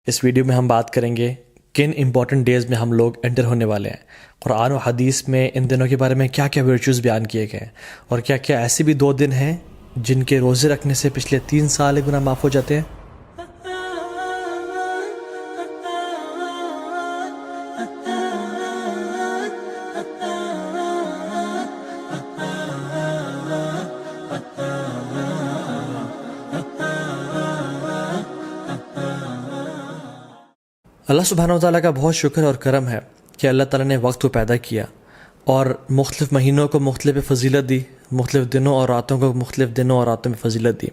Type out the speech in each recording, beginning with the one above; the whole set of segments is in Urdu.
اس ویڈیو میں ہم بات کریں گے کن امپورٹنٹ ڈیز میں ہم لوگ انٹر ہونے والے ہیں، قرآن و حدیث میں ان دنوں کے بارے میں کیا کیا ورچوز بیان کیے گئے ہیں، اور کیا کیا ایسے بھی 2 دن ہیں جن کے روزے رکھنے سے پچھلے 3 سال گناہ معاف ہو جاتے ہیں۔ اللہ سبحانہ و تعالیٰ کا بہت شکر اور کرم ہے کہ اللہ تعالیٰ نے وقت کو پیدا کیا اور مختلف مہینوں کو مختلف فضیلت دی، مختلف دنوں اور راتوں کو مختلف دنوں اور راتوں میں فضیلت دی،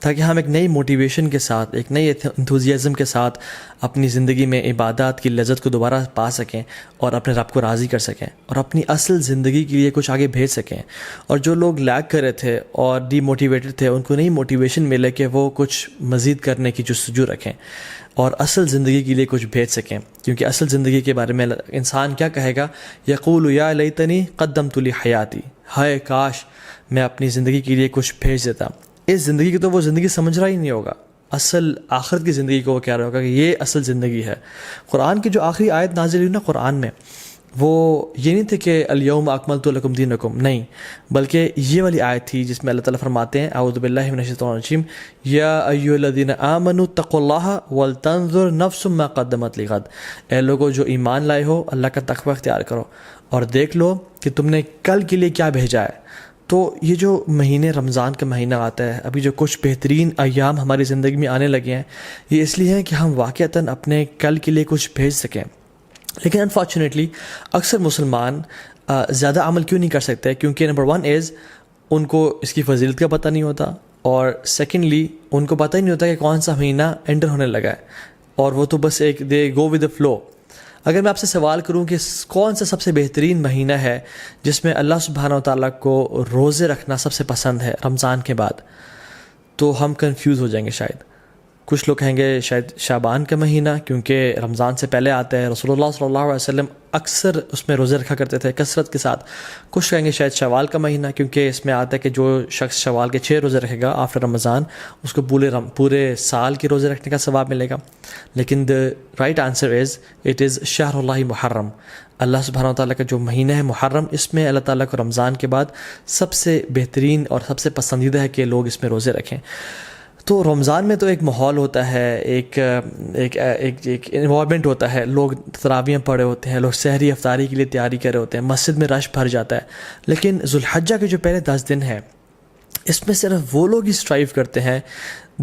تاکہ ہم ایک نئی موٹیویشن کے ساتھ، ایک نئی انتھوزیازم کے ساتھ اپنی زندگی میں عبادات کی لذت کو دوبارہ پا سکیں اور اپنے رب کو راضی کر سکیں اور اپنی اصل زندگی کے لیے کچھ آگے بھیج سکیں۔ اور جو لوگ لیگ کر رہے تھے اور ڈی موٹیویٹڈ تھے، ان کو نئی موٹیویشن ملے کہ وہ کچھ مزید کرنے کی جستجو رکھیں اور اصل زندگی کے لیے کچھ بھیج سکیں، کیونکہ اصل زندگی کے بارے میں انسان کیا کہے گا؟ یقول یا لیتنی قدمت لی حیاتی، ہائے کاش میں اپنی زندگی کے لیے کچھ بھیج دیتا۔ اس زندگی کی تو وہ زندگی سمجھ رہا ہی نہیں ہوگا، اصل آخرت کی زندگی کو وہ کہہ رہا ہوگا کہ یہ اصل زندگی ہے۔ قرآن کی جو آخری آیت نازل ہوئی نا قرآن میں، وہ یہ نہیں تھے کہ الیوم اکملت لکم دینکم، نہیں، بلکہ یہ والی آیت تھی جس میں اللہ تعالیٰ فرماتے ہیں اعوذ باللہ من الشیطان الرجیم یا ایھا الذین آمنوا اتقوا اللہ ولتنظر نفس ما قدمت لغد، اے لوگوں جو ایمان لائے ہو اللہ کا تقوی اختیار کرو اور دیکھ لو کہ تم نے کل کے لیے کیا بھیجا ہے۔ تو یہ جو مہینے رمضان کا مہینہ آتا ہے، ابھی جو کچھ بہترین ایام ہماری زندگی میں آنے لگے ہیں، یہ اس لیے ہے کہ ہم واقعتاً اپنے کل کے لیے کچھ بھیج سکیں۔ لیکن انفارچونیٹلی اکثر مسلمان زیادہ عمل کیوں نہیں کر سکتے؟ کیونکہ نمبر 1 از ان کو اس کی فضیلت کا پتہ نہیں ہوتا، اور سیکنڈلی ان کو پتہ ہی نہیں ہوتا کہ کون سا مہینہ انٹر ہونے لگا ہے، اور وہ تو بس ایک دے گو ود دا فلو۔ اگر میں آپ سے سوال کروں کہ کون سا سب سے بہترین مہینہ ہے جس میں اللہ سبحانہ و تعالیٰ کو روزے رکھنا سب سے پسند ہے رمضان کے بعد، تو ہم کنفیوز ہو جائیں گے شاید۔ کچھ لوگ کہیں گے شاید شعبان کا مہینہ، کیونکہ رمضان سے پہلے آتا ہے، رسول اللہ صلی اللہ علیہ وسلم اکثر اس میں روزے رکھا کرتے تھے کثرت کے ساتھ۔ کچھ کہیں گے شاید شوال کا مہینہ، کیونکہ اس میں آتا ہے کہ جو شخص شوال کے 6 روزے رکھے گا آفٹر رمضان، اس کو پورے سال کے روزے رکھنے کا ثواب ملے گا۔ لیکن the right answer is it is شہر اللہ محرم، اللہ سبحانہ و تعالیٰ کا جو مہینہ ہے محرم، اس میں اللہ تعالیٰ کو رمضان کے بعد سب سے بہترین اور سب سے پسندیدہ ہے کہ لوگ اس میں روزے رکھیں۔ تو رمضان میں تو ایک ماحول ہوتا ہے، ایک انوائرمنٹ ہوتا ہے، لوگ تراویح پڑھے ہوتے ہیں، لوگ سحری افطاری کے لیے تیاری کر رہے ہوتے ہیں، مسجد میں رش بھر جاتا ہے۔ لیکن ذوالحجہ کے جو پہلے 10 دن ہیں، اس میں صرف وہ لوگ ہی اسٹرائیو کرتے ہیں،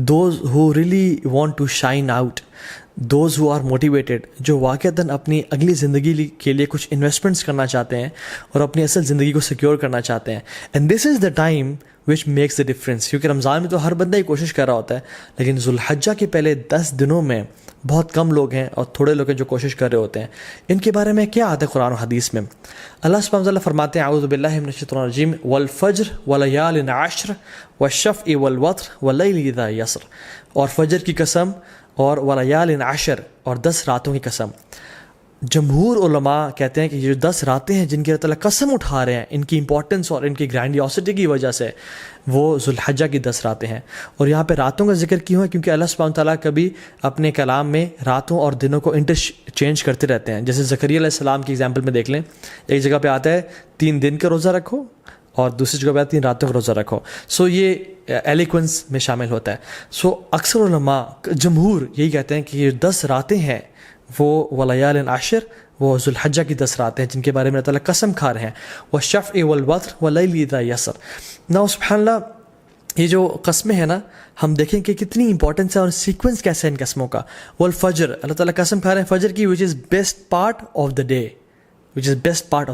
those who really want to shine out, those who are motivated, جو واقعتاً اپنی اگلی زندگی کے لیے کچھ انویسٹمنٹس کرنا چاہتے ہیں اور اپنی اصل زندگی کو سیکیور کرنا چاہتے ہیں۔ And this is the time which makes the difference, کیونکہ رمضان میں تو ہر بندہ ہی کوشش کر رہا ہوتا ہے، لیکن ذوالحجہ کے پہلے 10 دنوں میں بہت کم لوگ ہیں اور تھوڑے لوگ ہیں جو کوشش کر رہے ہوتے ہیں۔ ان کے بارے میں کیا آتا ہے قرآن و حدیث میں؟ اللہ سبحانہ وتعالی فرماتے ہیں اعوذ باللہ من الشیطان الرجیم والفجر ولیال عشر والشفع والوتر واللیل اذا یسر، اور فجر کی قسم اور ولیال عشر اور 10 راتوں کی قسم۔ جمہور علماء کہتے ہیں کہ یہ جو 10 راتیں ہیں جن کی اللہ تعالیٰ قسم اٹھا رہے ہیں، ان کی امپورٹنس اور ان کی گرینڈیوسٹی کی وجہ سے، وہ ذوالحجہ کی 10 راتیں ہیں۔ اور یہاں پہ راتوں کا ذکر کیوں ہے؟ کیونکہ اللہ سبحانہ تعالیٰ کبھی اپنے کلام میں راتوں اور دنوں کو انٹرچینج کرتے رہتے ہیں۔ جیسے زکریا علیہ السلام کی ایگزامپل میں دیکھ لیں، ایک جگہ پہ آتا ہے 3 دن کا روزہ رکھو اور دوسری جگہ پہ 3 راتوں کا روزہ رکھو۔ سو یہ ایلیکوینس میں شامل ہوتا ہے۔ سو اکثر علماء جمہور یہی کہتے ہیں کہ یہ 10 راتیں ہیں وہ ولیال عشر، وہ ذوالحجہ کی 10 راتیں ہیں جن کے بارے میں اللہ تعالیٰ قسم کھا رہے ہیں، والشفع والوتر واللیل اذا یسر۔ نا سبحان اللہ، یہ جو قسمیں ہیں نا، ہم دیکھیں کہ کتنی امپورٹنس ہے اور سیکوینس کیسے ہے ان قسموں کا۔ والفجر، اللہ تعالیٰ قسم کھا رہے ہیں فجر کی، which is best part of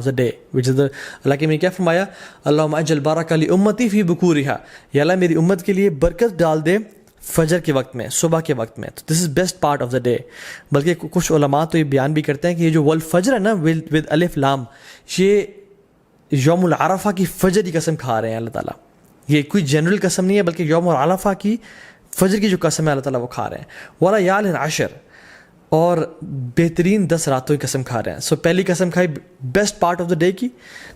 the day، اللہ کے میں کیا فرمایا؟ اللہم اجعل بارک لامتی فی بکورہا، یا اللہ میری امت کے لیے برکت ڈال دے فجر کے وقت میں، صبح کے وقت میں۔ تو this is best part of the day. بلکہ کچھ علماء تو یہ بیان بھی کرتے ہیں کہ یہ جو والفجر ہے نا ود الف لام، یہ یوم العرفہ کی فجر کی قسم کھا رہے ہیں اللہ تعالیٰ۔ یہ کوئی جنرل قسم نہیں ہے، بلکہ یوم العرفہ کی فجر کی جو قسم ہے اللہ تعالیٰ وہ کھا رہے ہیں۔ ولیال عشر، اور بہترین 10 راتوں کی قسم کھا رہے ہیں۔ سو پہلی قسم کھائی best part of the day کی،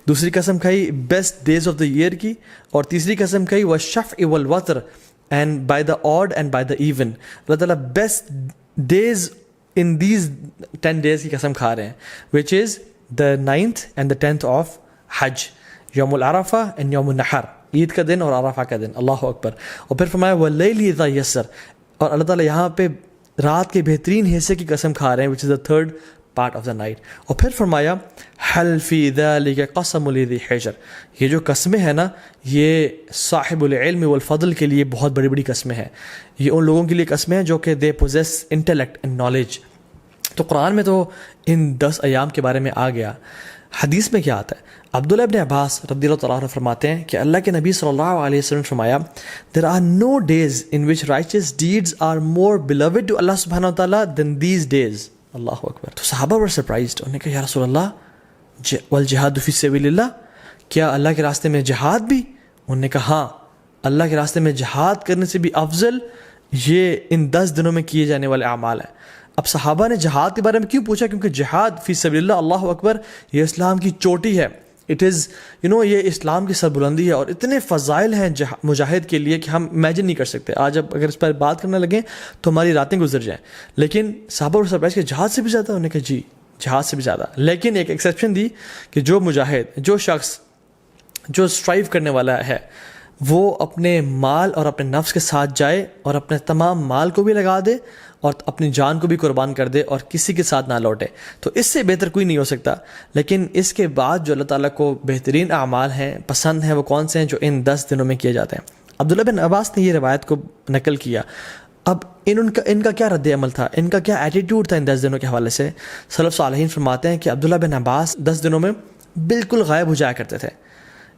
دوسری قسم کھائی best days of the year کی، اور تیسری قسم کھائی والشفع والوتر and by the odd and by the even, اللہ تعالیٰ best days in these 10 days کی قسم کھا رہے ہیں, which is the 9th and the 10th of حج, یوم العرفہ and یوم النحر, عید کا دن اور عرفہ کا دن. اللہ اکبر. اور پھر فرمایا واللیل اذا یسر, اور اللہ تعالیٰ یہاں پہ رات کے بہترین حصے کی قسم کھا رہے ہیں, which is the third part of the night. اور پھر فرمایا حل فی ذلک قسم لذی حجر, یہ جو قسمیں ہیں نا یہ صاحب العلم والفضل کے لیے بہت بڑی بڑی قسمیں ہیں. یہ ان لوگوں کے لیے قسمیں ہیں جو کہ they possess intellect and knowledge. تو قرآن میں تو ان 10 ایام کے بارے میں آ گیا. حدیث میں کیا آتا ہے؟ عبداللہ ابن عباس رضی اللہ تعالیٰ عنہ فرماتے ہیں کہ اللہ کے نبی صلی اللہ علیہ وسلم فرمایا there are no days in which righteous deeds are more beloved to Allah subhanahu wa ta'ala than these days. اللہ اکبر. تو صحابہ were surprised. انہوں نے کہا یا رسول اللہ والجہاد فی سبیل اللہ, کیا اللہ کے راستے میں جہاد بھی؟ انہوں نے کہا ہاں, اللہ کے راستے میں جہاد کرنے سے بھی افضل یہ ان 10 دنوں میں کیے جانے والے اعمال ہیں. اب صحابہ نے جہاد کے بارے میں کیوں پوچھا؟ کیونکہ جہاد فی سبیل اللہ, اللہ اکبر, یہ اسلام کی چوٹی ہے. اٹ از یہ اسلام کی سربلندی ہے, اور اتنے فضائل ہیں مجاہد کے لیے کہ ہم امیجن نہیں کر سکتے. آج اب اگر اس پر بات کرنے لگیں تو ہماری راتیں گزر جائیں. لیکن صحابہ اور سرپرائز کہ جہاد سے بھی زیادہ؟ انہوں نے کہا جی جہاد سے بھی زیادہ. لیکن ایک ایکسیپشن دی کہ جو مجاہد, جو شخص جو اسٹرائیو کرنے والا ہے, وہ اپنے مال اور اپنے نفس کے ساتھ جائے اور اپنے تمام مال کو بھی لگا دے اور اپنی جان کو بھی قربان کر دے اور کسی کے ساتھ نہ لوٹے, تو اس سے بہتر کوئی نہیں ہو سکتا. لیکن اس کے بعد جو اللہ تعالیٰ کو بہترین اعمال ہیں, پسند ہیں, وہ کون سے ہیں؟ جو ان 10 دنوں میں کیے جاتے ہیں. عبداللہ بن عباس نے یہ روایت کو نقل کیا. اب ان کا کیا رد عمل تھا, ان کا کیا ایٹیٹیوڈ تھا ان 10 دنوں کے حوالے سے؟ سلف صالحین فرماتے ہیں کہ عبداللہ بن عباس 10 دنوں میں بالکل غائب ہو جایا کرتے تھے.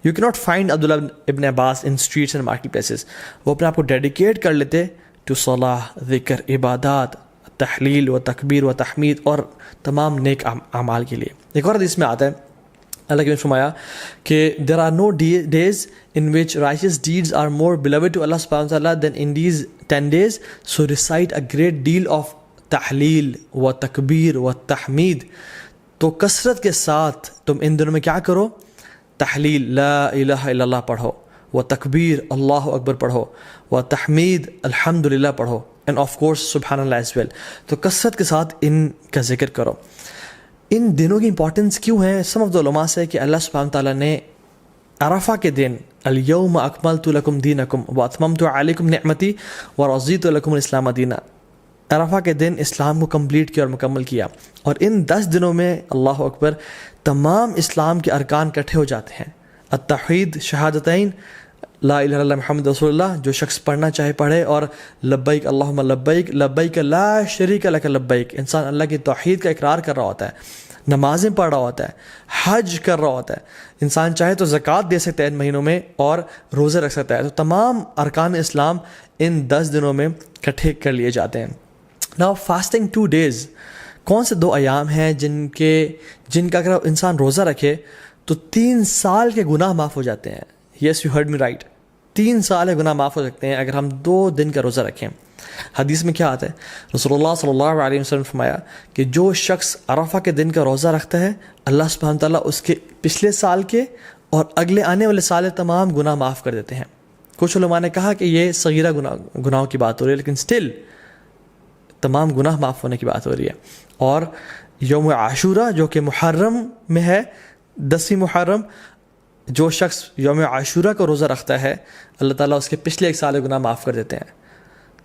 یو کی ناٹ فائنڈ عبداللہ ابن عباس ان اسٹریٹس اینڈ مارکیٹ پلیسز. وہ اپنے آپ کو ڈیڈیکیٹ کر لیتے ٹو صلاح, ذکر, عبادات, تحلیل و تکبیر و تحمید اور تمام نیک اعمال کے لیے. ایک اور حدیث میں آتا ہے اللہ نے فرمایا کہ there are no days in which righteous deeds are more beloved to Allah subhanahu wa ta'ala than in these 10 days, so recite a great deal of تحلیل و تکبیر و تحمید. تو کثرت کے ساتھ تم ان دنوں میں کیا کرو؟ تحلیل لا الہ الا اللہ پڑھو, و تکبیر اللہ اکبر پڑھو, و تحمید الحمدللہ پڑھو, اینڈ آف کورس سبحان اللہ ایز ویل. تو کثرت کے ساتھ ان کا ذکر کرو. ان دنوں کی امپورٹنس کیوں ہے؟ سم آف دا علماء سے کہ اللہ سبحانہ تعالیٰ نے عرفہ کے دن الیوم اکملت لکم دینکم واتممت علیکم نعمتی ورضیت لکم الاسلام دینا, عرفہ کے دن اسلام کو کمپلیٹ کیا اور مکمل کیا. اور ان 10 دنوں میں اللہ اکبر تمام اسلام کے ارکان اکٹھے ہو جاتے ہیں. التوحید, شہادتین, لا الہ الا اللہ محمد رسول اللہ, جو شخص پڑھنا چاہے پڑھے, اور لبیک اللہم لبیک لبیک لا شریک لک لبیک. انسان اللہ کی توحید کا اقرار کر رہا ہوتا ہے, نمازیں پڑھ رہا ہوتا ہے, حج کر رہا ہوتا ہے. انسان چاہے تو زکوٰۃ دے سکتا ہے ان مہینوں میں اور روزے رکھ سکتا ہے. تو تمام ارکان اسلام ان 10 دنوں میں اکٹھے کر لیے جاتے ہیں. ناؤ فاسٹنگ 2 days, کون سے 2 ایام ہیں جن کا اگر انسان روزہ رکھے تو 3 سال کے گناہ معاف ہو جاتے ہیں. Yes you heard me right, 3 سال کے گناہ معاف ہو سکتے ہیں اگر ہم 2 دن کا روزہ رکھیں. حدیث میں کیا آتا ہے؟ رسول اللہ صلی اللہ علیہ وسلم فرمایا کہ جو شخص عرفہ کے دن کا روزہ رکھتا ہے, اللہ سبحانہ تعالیٰ اس کے پچھلے سال کے اور اگلے آنے والے سال تمام گناہ معاف کر دیتے ہیں. کچھ علماء نے کہا کہ یہ صغیرہ گناہوں کی بات ہو رہی ہے, لیکن سٹل تمام گناہ معاف ہونے کی بات ہو رہی ہے. اور یوم عاشورہ جو کہ محرم میں ہے, 10 محرم, جو شخص یوم عاشورہ کو روزہ رکھتا ہے اللہ تعالیٰ اس کے پچھلے 1 سال کے گناہ معاف کر دیتے ہیں.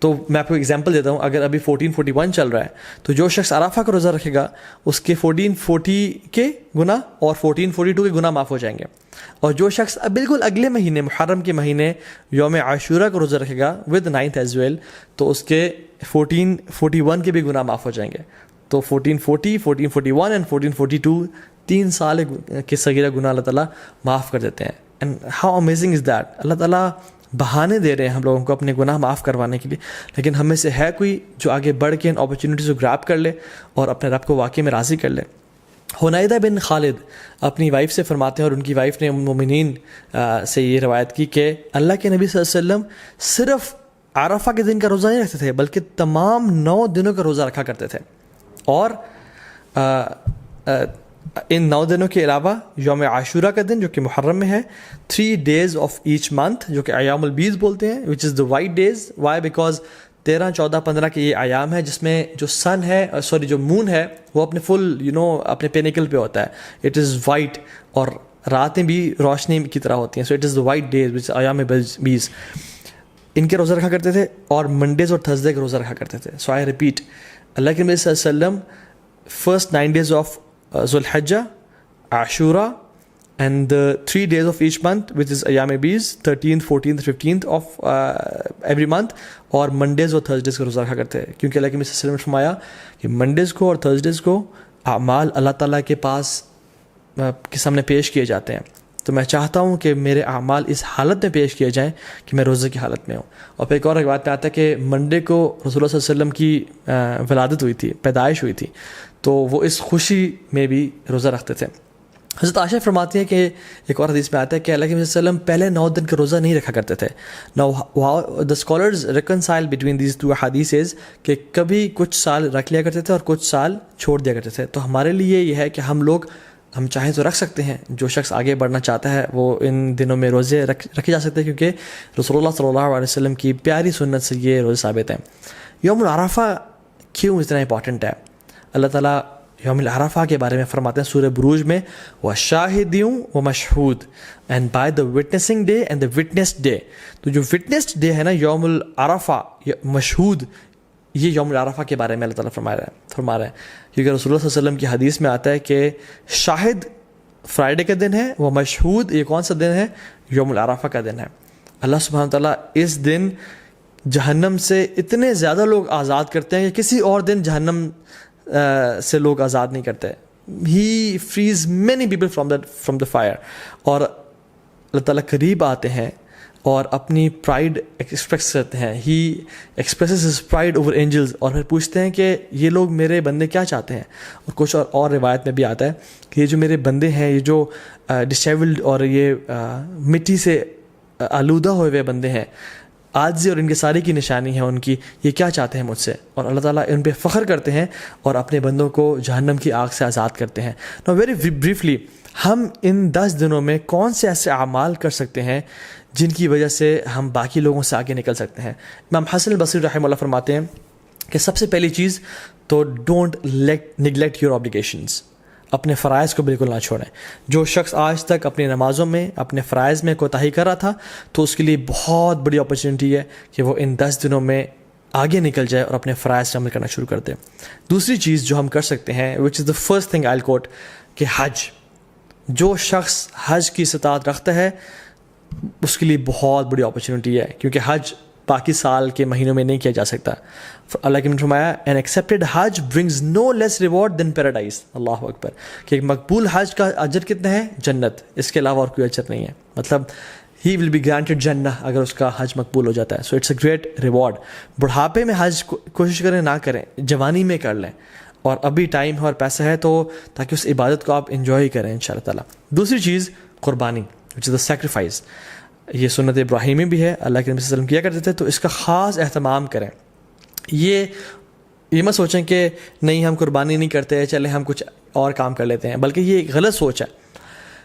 تو میں آپ کو ایگزامپل دیتا ہوں. اگر ابھی 1441 چل رہا ہے تو جو شخص عرفہ کا روزہ رکھے گا اس کے 1440 کے گناہ اور 1442 کے گناہ معاف ہو جائیں گے. اور جو شخص بالکل اگلے مہینے محرم کے مہینے یوم عاشورہ کا روزہ رکھے گا ود 9th ایز ویل, تو اس کے 1441 کے بھی گناہ معاف ہو جائیں گے. تو 1440, 1441 اینڈ 1442 3 سال کے صغیرہ گناہ اللہ تعالیٰ معاف کر دیتے ہیں. And how amazing is that. اللہ تعالیٰ بہانے دے رہے ہیں ہم لوگوں کو اپنے گناہ معاف کروانے کے لیے, لیکن ہم میں سے ہے کوئی جو آگے بڑھ کے ان اپرچونیٹیز کو گراب کر لے اور اپنے رب کو واقعی میں راضی کر لے. حنیدہ بن خالد اپنی وائف سے فرماتے ہیں, اور ان کی وائف نے مومنین سے یہ روایت کی کہ اللہ کے نبی صلی اللہ علیہ وسلم صرف عرفہ کے دن کا روزہ نہیں رکھتے تھے بلکہ تمام 9 دنوں کا روزہ رکھا کرتے تھے. اور ان 9 دنوں کے علاوہ یوم عاشورہ کا دن جو کہ محرم میں ہے, 3 days of each month جو کہ ایام البیض بولتے ہیں, which is the white days. Why? Because 13, 14, 15 کے یہ ایام ہے جس میں جو سن ہے جو مون ہے وہ اپنے فل اپنے پینیکل پہ ہوتا ہے. اٹ از وائٹ اور راتیں بھی روشنی کی طرح ہوتی ہیں. So it is the white days which ایام 20 ان کے روزہ رکھا کرتے تھے, اور منڈیز اور تھرسڈے کے روزہ رکھا کرتے تھے. سو آئی ریپیٹ, اللہ کے نبی صلی اللہ علیہ وسلم فرسٹ 9 days آف ذو الحجہ, عاشورہ, and the 3 days of each month which is ایام 20, 13th, 14th, 15th of every month, اور منڈیز اور تھرسڈیز کا روزہ رکھا کرتے ہیں, کیونکہ اللہ کے نبی صلی اللہ علیہ وسلم نے فرمایا کہ منڈیز کو اور تھرسڈیز کو اعمال اللہ تعالیٰ کے پاس کے سامنے پیش کیے جاتے ہیں. تو میں چاہتا ہوں کہ میرے اعمال اس حالت میں پیش کیے جائیں کہ میں روزے کی حالت میں ہوں. اور پھر ایک اور بات میں آتا ہے کہ منڈے کو رسول اللہ صلی اللہ علیہ وسلم کی ولادت ہوئی تھی, پیدائش ہوئی تھی, تو وہ اس خوشی میں بھی روزہ رکھتے تھے. حضرت عائشہ فرماتی ہیں کہ ایک اور حدیث میں آتا ہے کہ اللہ کے نبی صلی اللہ علیہ وسلم پہلے 9 دن کا روزہ نہیں رکھا کرتے تھے. Now the scholars reconcile between these two hadiths کہ کبھی کچھ سال رکھ لیا کرتے تھے اور کچھ سال چھوڑ دیا کرتے تھے. تو ہمارے لیے یہ ہے کہ ہم چاہیں تو رکھ سکتے ہیں. جو شخص آگے بڑھنا چاہتا ہے وہ ان دنوں میں روزے رکھے جا سکتے ہیں, کیونکہ رسول اللہ صلی اللہ علیہ وسلم کی پیاری سنت سے یہ روزے ثابت ہیں. یوم العرفہ کیوں اتنا امپورٹنٹ ہے؟ اللہ تعالیٰ یوم العرفہ کے بارے میں فرماتے ہیں سورہ بروج میں, وَشَاهِدٍ وَمَشْهُودٍ, and by the witnessing day and the witnessed day. تو جو وٹنسڈ ڈے ہے نا, یوم العرفہ, مشہود, یہ یوم العرفہ کے بارے میں اللہ تعالیٰ فرما رہے ہیں, کیونکہ رسول اللہ صلی اللہ علیہ وسلم کی حدیث میں آتا ہے کہ شاہد فرائیڈے کا دن ہے, وہ مشہود یہ کون سا دن ہے؟ یوم العرفہ کا دن ہے. اللہ سبحانہ تعالیٰ اس دن جہنم سے اتنے زیادہ لوگ آزاد کرتے ہیں کہ کسی اور دن جہنم سے لوگ آزاد نہیں کرتے. He frees many people from the fire. اور اللہ تعالیٰ قریب آتے ہیں اور اپنی پرائڈ ایکسپریس کرتے ہیں. He expresses his pride over angels, اور پھر پوچھتے ہیں کہ یہ لوگ میرے بندے کیا چاہتے ہیں. اور کچھ اور روایت میں بھی آتا ہے کہ یہ جو میرے بندے ہیں, یہ جو ڈسیبلڈ اور یہ مٹی سے آلودہ ہوئے ہوئے بندے ہیں, عاجزی اور ان کے ساری کی نشانی ہے ان کی, یہ کیا چاہتے ہیں مجھ سے. اور اللہ تعالیٰ ان پہ فخر کرتے ہیں اور اپنے بندوں کو جہنم کی آگ سے آزاد کرتے ہیں. نو ویری بریفلی, ہم ان 10 دنوں میں کون سے ایسے اعمال کر سکتے ہیں جن کی وجہ سے ہم باقی لوگوں سے آگے نکل سکتے ہیں؟ امام حسن البصری رحمہ اللہ فرماتے ہیں کہ سب سے پہلی چیز تو ڈونٹ نیگلیکٹ یور آبلیگیشنز, اپنے فرائض کو بالکل نہ چھوڑیں. جو شخص آج تک اپنی نمازوں میں اپنے فرائض میں کوتاہی کر رہا تھا, تو اس کے لیے بہت بڑی اپرچونیٹی ہے کہ وہ ان 10 دنوں میں آگے نکل جائے اور اپنے فرائض سے عمل کرنا شروع کر دے. دوسری چیز جو ہم کر سکتے ہیں, وچ از دا فرسٹ تھنگ آئی کوٹ, کہ حج. جو شخص حج کی استطاعت رکھتا ہے اس کے لیے بہت بڑی اپرچونیٹی ہے, کیونکہ حج باقی سال کے مہینوں میں نہیں کیا جا سکتا. اللہ کے نے فرمایا این ایکسیپٹیڈ حج برنگز نو لیس ریوارڈ دین پیراڈائز. اللہ اکبر, کہ ایک مقبول حج کا اجر کتنا ہے؟ جنت, اس کے علاوہ اور کوئی اجر نہیں ہے. مطلب ہی ول بی گرانٹیڈ جنہ اگر اس کا حج مقبول ہو جاتا ہے. So it's a great reward. بڑھاپے میں حج کوشش کریں نہ کریں, جوانی میں کر لیں, اور ابھی ٹائم ہے اور پیسہ ہے تو تاکہ اس عبادت کو آپ انجوائے کریں ان شاء اللہ تعالیٰ. دوسری چیز قربانی, وچ از دا سیکریفائس. یہ سنت ابراہیمی بھی ہے, اللہ کے نبی صلی اللہ علیہ وسلم کیا کرتے تھے, تو اس کا خاص اہتمام کریں. یہ مت سوچیں کہ نہیں ہم قربانی نہیں کرتے, چلیں ہم کچھ اور کام کر لیتے ہیں, بلکہ یہ ایک غلط سوچ ہے.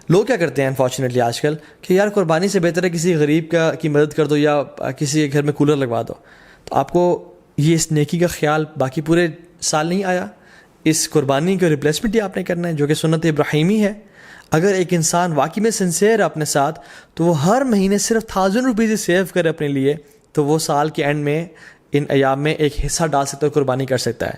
لوگ کیا کرتے ہیں انفارچونیٹلی آج کل کہ یار قربانی سے بہتر ہے کسی غریب کی مدد کر دو یا کسی کے گھر میں کولر لگوا دو. تو آپ کو یہ اس نیکی کا خیال باقی پورے سال نہیں آیا, اس قربانی کا ریپلیسمنٹ ہی آپ نے کرنا ہے, جو کہ سنت ابراہیمی ہے. اگر ایک انسان واقعی میں سنسیئر ہے اپنے ساتھ, تو وہ ہر مہینے صرف 1000 روپیز سیو کرے اپنے لیے, تو وہ سال کے اینڈ میں ان ایام میں ایک حصہ ڈال سکتا ہے, قربانی کر سکتا ہے.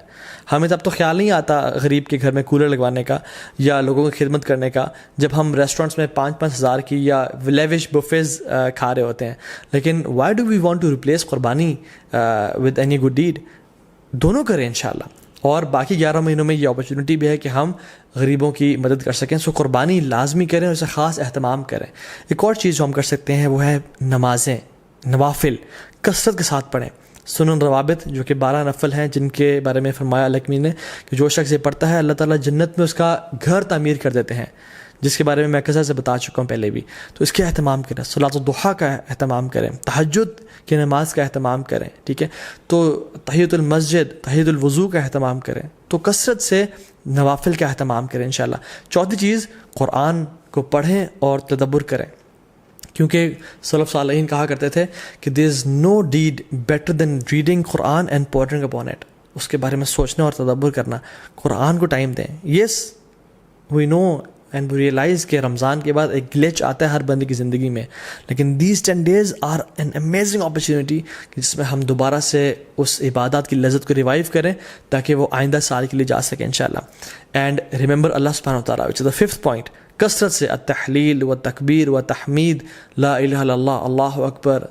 ہمیں تب تو خیال نہیں آتا غریب کے گھر میں کولر لگوانے کا یا لوگوں کی خدمت کرنے کا, جب ہم ریسٹورینٹس میں 5-5 ہزار کی یا لیوش بفیز کھا رہے ہوتے ہیں. لیکن why do we want to replace قربانی ود اینی گڈ ڈیڈ؟ دونوں کریں انشاءاللہ. اور باقی 11 مہینوں میں یہ اپرچونیٹی بھی ہے کہ ہم غریبوں کی مدد کر سکیں. سو قربانی لازمی کریں اور اسے خاص اہتمام کریں. ایک اور چیز جو ہم کر سکتے ہیں وہ ہے نمازیں, نوافل کثرت کے ساتھ پڑھیں. سنن روابط جو کہ 12 نفل ہیں, جن کے بارے میں فرمایا اللہ نے کہ جو شخص یہ پڑھتا ہے اللہ تعالیٰ جنت میں اس کا گھر تعمیر کر دیتے ہیں, جس کے بارے میں کثرت سے بتا چکا ہوں پہلے بھی. تو اس کے اہتمام کریں, صلاۃ الضحیٰ کا اہتمام کریں, تہجد کی نماز کا اہتمام کریں, ٹھیک ہے, تو تحیۃ المسجد, تحیۃ الوضو کا اہتمام کریں. تو کثرت سے نوافل کا اہتمام کریں انشاءاللہ. چوتھی چیز, قرآن کو پڑھیں اور تدبر کریں. کیونکہ سلف صالحین کہا کرتے تھے کہ there is no deed better than reading Quran and pondering upon it. اس کے بارے میں سوچنا اور تدبر کرنا. قرآن کو ٹائم دیں. یس وی نو اینڈ وی ریئلائز کہ رمضان کے بعد ایک گلیچ آتا ہے ہر بندے کی زندگی میں, لیکن these 10 days are an amazing opportunity جس میں ہم دوبارہ سے اس عبادات کی لذت کو ریوائیو کریں تاکہ وہ آئندہ سال کے لیے جا سکیں انشاءاللہ. اینڈ ریممبر اللہ سبحانہ وتعالیٰ, وچ از دا 5th point, کثرت سے التحلیل و تکبیر و تحمید, لا الہ الا اللہ, اللہ اکبر,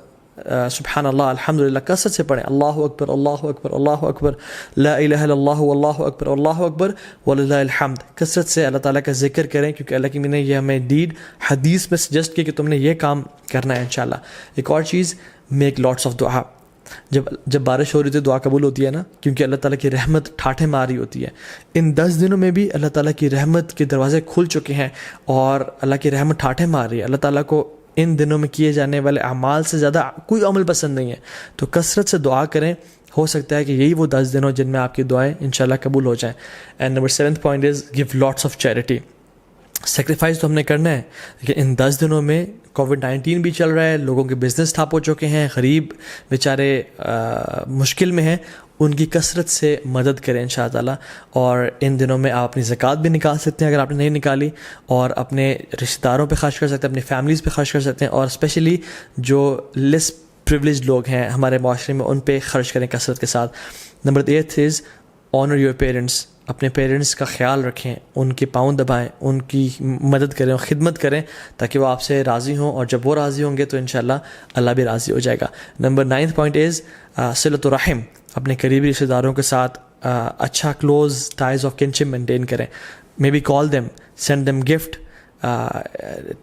سبحان اللہ, الحمدللہ, کثرت سے پڑھیں. اللہ اکبر اللہ اکبر اللہ اکبر, لا الہ الا اللہ اللہ اکبر اللہ اکبر وللہ الحمد. کثرت سے اللہ تعالیٰ کا ذکر کریں کیونکہ اللہ کی نے یہ ہمیں ڈیڈ حدیث میں سجیسٹ کیا کہ تم نے یہ کام کرنا ہے انشاءاللہ. ایک اور چیز, میک لاٹس آف دعا. جب بارش ہو رہی تھی دعا قبول ہوتی ہے نا, کیونکہ اللہ تعالیٰ کی رحمت ٹھاٹھے مار رہی ہوتی ہے. ان 10 دنوں میں بھی اللہ تعالیٰ کی رحمت کے دروازے کھل چکے ہیں اور اللہ کی رحمت ٹھاٹھے مار رہی ہے. اللہ تعالیٰ کو ان دنوں میں کیے جانے والے اعمال سے زیادہ کوئی عمل پسند نہیں ہے, تو کثرت سے دعا کریں. ہو سکتا ہے کہ یہی وہ 10 دن ہو جن میں آپ کی دعائیں انشاءاللہ قبول ہو جائیں. And number 7th point is give lots of charity. Sacrifice تو ہم نے کرنا ہے, لیکن ان 10 دنوں میں کووڈ-19 بھی چل رہا ہے, لوگوں کے بزنس ٹھپ ہو چکے ہیں, غریب بیچارے مشکل میں ہیں, ان کی کثرت سے مدد کریں انشاء اللہ. اور ان دنوں میں آپ اپنی زکوٰۃ بھی نکال سکتے ہیں اگر آپ نے نہیں نکالی, اور اپنے رشتہ داروں پہ خرچ کر سکتے ہیں, اپنی فیملیز پہ خرچ کر سکتے ہیں, اور اسپیشلی جو لیس پریولیج لوگ ہیں ہمارے معاشرے میں ان پہ خرچ کریں کثرت کے ساتھ. Number 8 is owner your parents. اپنے پیرنٹس کا خیال رکھیں, ان کے پاؤں دبائیں, ان کی مدد کریں اور خدمت کریں تاکہ وہ آپ سے راضی ہوں, اور جب وہ راضی ہوں گے تو انشاءاللہ اللہ بھی راضی ہو جائے گا. نمبر 9th point از صلۃ الرحم. اپنے قریبی رشتہ داروں کے ساتھ اچھا close ties of kinship maintain کریں. Maybe call them, send them gift,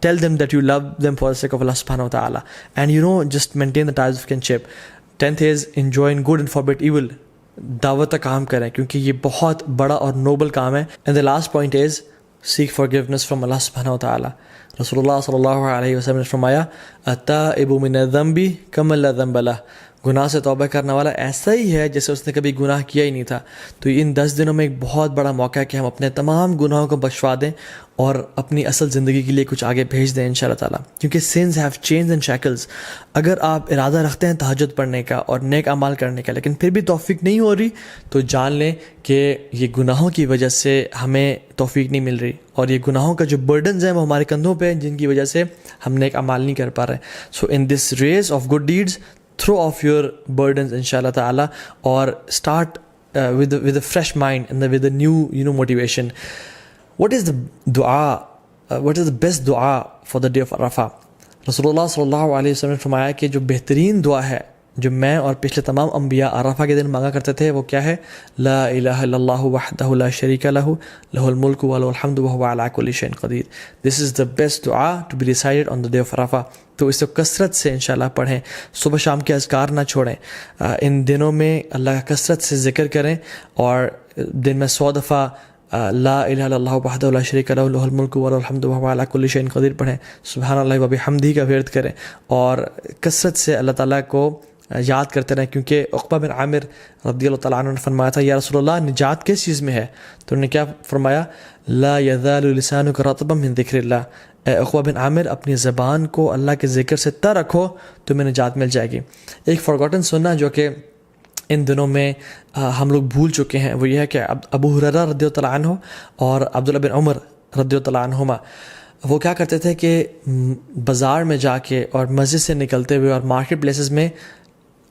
tell them that you love them for the sake of Allah subhanahu wa ta'ala, and just maintain the ties of kinship. 10th is enjoin good and forbid evil. دعوت کا کام کریں کیونکہ یہ بہت بڑا اور نوبل کام ہے. and the last point is seek forgiveness from Allah subhanahu wa ta'ala. رسول اللہ صلی اللہ علیہ وسلم نے فرمایا التائب من الذنب کمن لا ذنب لہ. گناہ سے توبہ کرنے والا ایسا ہی ہے جیسے اس نے کبھی گناہ کیا ہی نہیں تھا. تو ان 10 دنوں میں ایک بہت بڑا موقع ہے کہ ہم اپنے تمام گناہوں کو بخشوا دیں اور اپنی اصل زندگی کے لیے کچھ آگے بھیج دیں انشاءاللہ تعالیٰ, کیونکہ sins have chains and shackles. اگر آپ ارادہ رکھتے ہیں تہجد پڑھنے کا اور نیک اعمال کرنے کا لیکن پھر بھی توفیق نہیں ہو رہی, تو جان لیں کہ یہ گناہوں کی وجہ سے ہمیں توفیق نہیں مل رہی, اور یہ گناہوں کا جو برڈنز ہیں وہ ہمارے کندھوں پہ ہیں جن کی وجہ سے ہم نیک اعمال نہیں کر پا رہے. So in this race of good deeds throw off your burdens inshallah ta'ala, or start with a fresh mind and with a new motivation. What is the dua, what is the best dua for the day of Arafah? Rasulullah sallallahu alaihi wasallam نے فرمایا کہ جو بہترین دعا ہے جو میں اور پچھلے تمام انبیاء عرفہ کے دن مانگا کرتے تھے وہ کیا ہے, لا الہ الا اللہ وحدہ لا شریک لہ لہ الملک و لہ الحمد وہو علی کل شیء قدیر. This is the best dua to be recited on the day of Arafah. تو اس کو کثرت سے انشاءاللہ پڑھیں, صبح شام کے اذکار نہ چھوڑیں. ان دنوں میں اللہ کا کثرت سے ذکر کریں, اور دن میں 100 دفعہ لا الہ الا اللہ وحدہ لا شریک لہ لہ الملک و لہ الحمد وہو علی کل شیء قدیر پڑھیں. سبحان اللہ و بحمدہ کا ورد کریں, اور کثرت سے اللہ تعالیٰ کو یاد کرتے رہیں, کیونکہ عقبہ بن عامر رضی اللہ تعالیٰ عنہ نے فرمایا تھا یا رسول اللہ نجات کس چیز میں ہے؟ تو انہوں نے کیا فرمایا, لا یزال لسانک رطبا من ذکر اللہ. اے عقبہ بن عامر اپنی زبان کو اللہ کے ذکر سے تر رکھو, تمہیں نجات مل جائے گی. ایک فارگوٹن سننا جو کہ ان دنوں میں ہم لوگ بھول چکے ہیں وہ یہ ہے کہ ابو ہریرہ رضی اللہ تعالیٰ عنہ اور عبداللہ بن عمر رضی اللہ تعالیٰ عنہما وہ کیا کرتے تھے کہ بازار میں جا کے اور مسجد سے نکلتے ہوئے اور مارکیٹ پلیسز میں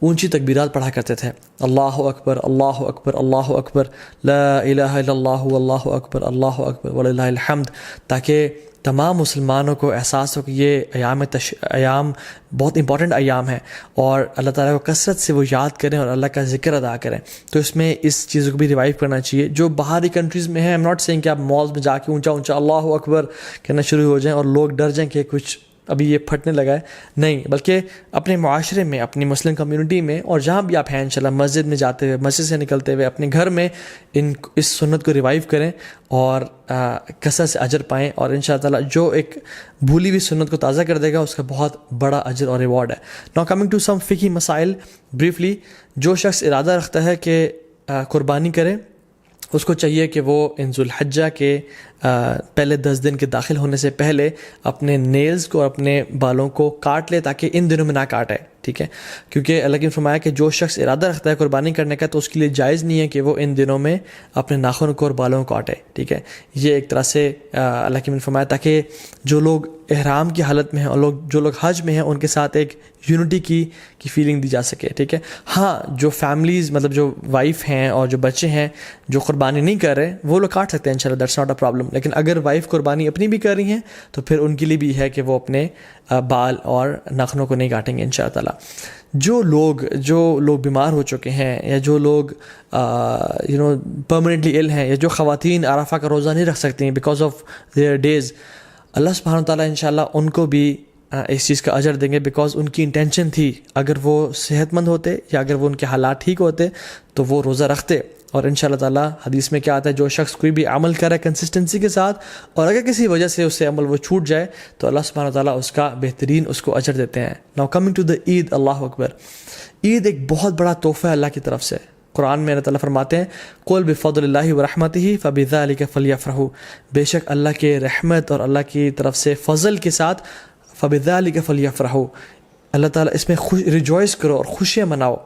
اونچی تکبیرات پڑھا کرتے تھے, اللہ اکبر اللہ اکبر اللہ اکبر, لا الہ الا اللہ اللہ اکبر اللہ اکبر وللہ الحمد, تاکہ تمام مسلمانوں کو احساس ہو کہ یہ ایام بہت امپورٹنٹ ایام ہیں, اور اللہ تعالیٰ کو کثرت سے وہ یاد کریں اور اللہ کا ذکر ادا کریں. تو اس میں اس چیز کو بھی ریوائیو کرنا چاہیے. جو باہری کنٹریز میں ہیں, ایم ناٹ سینگ کہ آپ مالز میں جا کے اونچا اونچا اللہ اکبر کہنا شروع ہو جائیں اور لوگ ڈر جائیں کہ کچھ ابھی یہ پھٹنے لگا ہے, نہیں, بلکہ اپنے معاشرے میں, اپنی مسلم کمیونٹی میں, اور جہاں بھی آپ ہیں انشاءاللہ, مسجد میں جاتے ہوئے, مسجد سے نکلتے ہوئے, اپنے گھر میں اس سنت کو ریوائیو کریں اور کثرت سے اجر پائیں, اور انشاءاللہ تعالیٰ جو ایک بھولی ہوئی سنت کو تازہ کر دے گا اس کا بہت بڑا اجر اور ریوارڈ ہے. ناؤ کمنگ ٹو سم فقہی مسائل بریفلی. جو شخص ارادہ رکھتا ہے کہ قربانی کرے, اس کو چاہیے کہ وہ ان ذوالحجہ کے پہلے 10 دن کے داخل ہونے سے پہلے اپنے نیلز کو اور اپنے بالوں کو کاٹ لے تاکہ ان دنوں میں نہ کاٹے، ٹھیک ہے، کیونکہ اللہ نے فرمایا کہ جو شخص ارادہ رکھتا ہے قربانی کرنے کا تو اس کے لیے جائز نہیں ہے کہ وہ ان دنوں میں اپنے ناخن کو اور بالوں کو کاٹے، ٹھیک ہے. یہ ایک طرح سے اللہ کی نے فرمایا تاکہ جو لوگ احرام کی حالت میں ہیں اور جو لوگ حج میں ہیں ان کے ساتھ ایک یونٹی کی فیلنگ دی جا سکے، ٹھیک ہے. ہاں جو فیملیز مطلب جو وائف ہیں اور جو بچے ہیں جو قربانی نہیں کر رہے وہ لوگ کاٹ سکتے ہیں انشاءاللہ، دیٹس ناٹ اے پرابلم. لیکن اگر وائف قربانی اپنی بھی کر رہی ہیں تو پھر ان کے لیے بھی ہے کہ وہ اپنے بال اور ناخنوں کو نہیں کاٹیں گے انشاءاللہ تعالیٰ. جو لوگ بیمار ہو چکے ہیں یا جو لوگ پرماننٹلی ال ہیں یا جو خواتین عرفہ کا روزہ نہیں رکھ سکتی ہیں بیکاز آف دیئر ڈیز، اللہ سبحانہ وتعالیٰ انشاءاللہ ان کو بھی اس چیز کا اجر دیں گے بیکاز ان کی انٹینشن تھی. اگر وہ صحت مند ہوتے یا اگر وہ ان کے حالات ٹھیک ہوتے تو وہ روزہ رکھتے. اور انشاءاللہ تعالیٰ حدیث میں کیا آتا ہے، جو شخص کوئی بھی عمل کرے کنسسٹنسی کے ساتھ اور اگر کسی وجہ سے اس سے عمل وہ چھوٹ جائے تو اللہ سبحانہ وتعالیٰ اس کا بہترین اس کو اجر دیتے ہیں. ناؤ کمنگ ٹو دا عید، اللہ اکبر. عید ایک بہت بڑا تحفہ ہے اللہ کی طرف سے. قرآن میں اللہ تعالیٰ فرماتے ہیں قُلْ بِفَضْلِ اللَّهِ وَرَحْمَتِهِ فَبِذَلِكَ فَلْيَفْرَحُوا، بے شک اللہ کے رحمت اور اللہ کی طرف سے فضل کے ساتھ فَبِذَلِكَ فَلْيَفْرَحُوا، اللہ تعالیٰ اس میں ریجوائز کرو اور خوشیاں مناؤ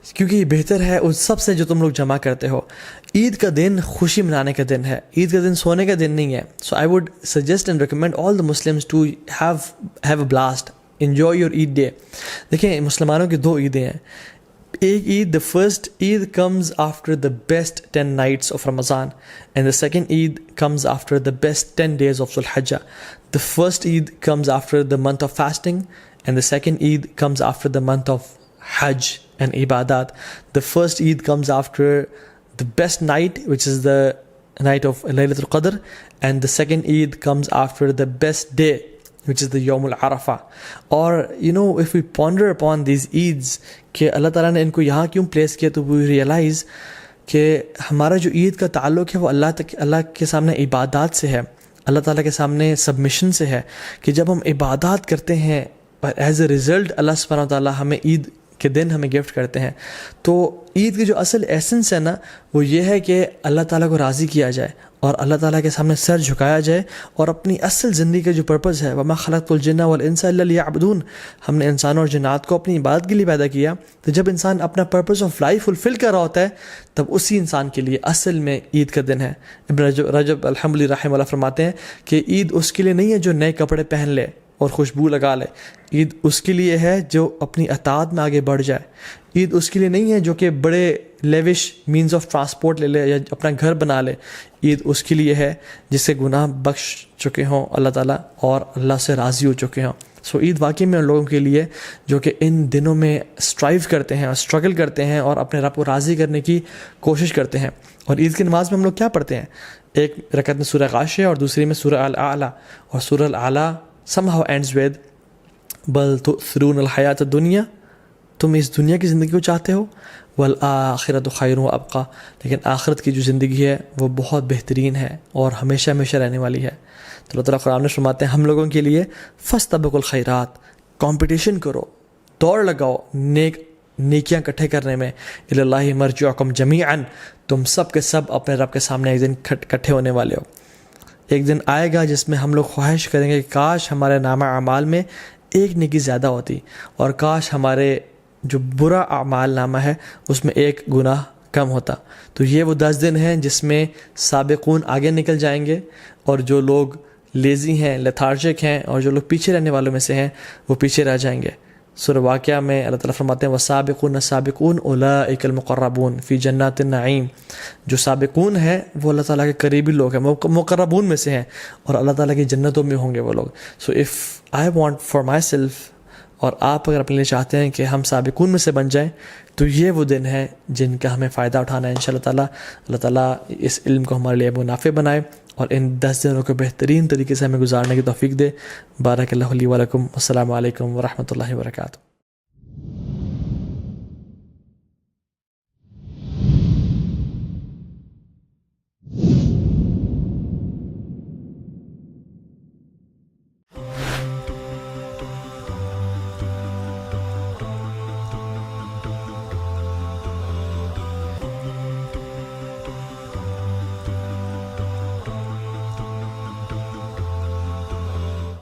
کیونکہ یہ بہتر ہے اس سب سے جو تم لوگ جمع کرتے ہو. عید کا دن خوشی منانے کا دن ہے، عید کا دن سونے کا دن نہیں ہے. So I would suggest and recommend all the Muslims to have a blast, enjoy your Eid day. دیکھیں مسلمانوں کی 2 عیدیں ہیں. ایک عید، the first Eid comes after the best 10 nights of Ramadan and the second Eid comes after the best 10 days of Dhul Hijjah. The first Eid comes after the month of fasting and the second Eid comes after the month of Hajj and Ibadat. The first Eid comes after the best night, which is the night of Laylatul Qadr, and the second Eid comes after the best day, which is the Yawm al-Arafah. Or if we ponder upon these Eids کہ اللہ تعالیٰ نے ان کو یہاں کیوں پلیس کیا تو we realize کہ ہمارا جو عید کا تعلق ہے وہ اللہ کے سامنے عبادات سے ہے، اللہ تعالیٰ کے سامنے سبمیشن سے ہے کہ جب ہم عبادات کرتے ہیں اور ایز اے ریزلٹ اللہ سبحانہ و تعالیٰ ہمیں عید کے دن ہمیں گفٹ کرتے ہیں. تو عید کی جو اصل ایسنس ہے نا وہ یہ ہے کہ اللہ تعالیٰ کو راضی کیا جائے اور اللہ تعالیٰ کے سامنے سر جھکایا جائے اور اپنی اصل زندگی کا جو پرپز ہے وَمَا خَلَقْتُ الْجِنَّ وَالْإِنسَ إِلَّا لِيَعْبُدُونَ، ہم نے انسانوں اور جنات کو اپنی عبادت کے لیے پیدا کیا. تو جب انسان اپنا پرپز آف لائف فلفل کر رہا ہوتا ہے تب اسی انسان کے لیے اصل میں عید کا دن ہے. ابن رجب الحمدللہ رحمہ اللہ فرماتے ہیں کہ عید اس کے لیے نہیں ہے جو نئے کپڑے پہن لے اور خوشبو لگا لے، عید اس کے لیے ہے جو اپنی اطاعت میں آگے بڑھ جائے. عید اس کے لیے نہیں ہے جو کہ بڑے لیوش مینز آف ٹرانسپورٹ لے لے یا اپنا گھر بنا لے. عید اس کے لیے ہے جس سے گناہ بخش چکے ہوں اللہ تعالیٰ اور اللہ سے راضی ہو چکے ہوں. سو عید واقعی میں ان لوگوں کے لیے جو کہ ان دنوں میں اسٹرائیو کرتے ہیں اور اسٹرگل کرتے ہیں اور اپنے رب کو راضی کرنے کی کوشش کرتے ہیں. اور عید کی نماز میں ہم لوگ کیا پڑھتے ہیں؟ ایک رکعت میں سورہ غاشیہ اور دوسری میں سورہ الاعلیٰ، اور سورہ الاعلیٰ somehow ends with بل تؤثرون الحیات الدنیا، تم اس دنیا کی زندگی کو چاہتے ہو، والآخرۃ خیر و ابقیٰ، لیکن آخرت کی جو زندگی ہے وہ بہت بہترین ہے اور ہمیشہ ہمیشہ رہنے والی ہے. تو اللہ تعالیٰ قرآن میں فرماتے ہیں ہم لوگوں کے لیے فاستبقوا الخیرات، کمپٹیشن کرو، دوڑ لگاؤ نیکیاں اکٹھے کرنے میں. الی اللہ مرجعکم جمیعا، تم سب کے سب اپنے رب کے سامنے ایک دن اکٹھے ہونے والے ہو. ایک دن آئے گا جس میں ہم لوگ خواہش کریں گے کہ کاش ہمارے نامہ اعمال میں ایک نیکی زیادہ ہوتی اور کاش ہمارے جو برا اعمال نامہ ہے اس میں ایک گناہ کم ہوتا. تو یہ وہ 10 دن ہیں جس میں سابقون آگے نکل جائیں گے اور جو لوگ لیزی ہیں، لیتھارجک ہیں اور جو لوگ پیچھے رہنے والوں میں سے ہیں وہ پیچھے رہ جائیں گے. سورہ واقعہ میں اللہ تعالیٰ فرماتے ہیں وَالسَّابِقُونَ السَّابِقُونَ أُولَٰئِكَ الْمُقَرَّبُونَ فِي جَنَّاتِ النَّعِيمِ، جو سابقون ہیں وہ اللہ تعالیٰ کے قریبی لوگ ہیں، مقربون میں سے ہیں اور اللہ تعالیٰ کی جنتوں میں ہوں گے وہ لوگ. So if I want for my self, اور آپ اگر اپنے لیے چاہتے ہیں کہ ہم سابقون میں سے بن جائیں تو یہ وہ دن ہے جن کا ہمیں فائدہ اٹھانا ہے انشاءاللہ تعالیٰ. اللہ تعالیٰ اس علم کو ہمارے لیے منافع بنائے اور ان 10 دنوں کو بہترین طریقے سے ہمیں گزارنے کی توفیق دے. بارک اللہ لی و لکم. السلام علیکم ورحمۃ اللہ وبرکاتہ.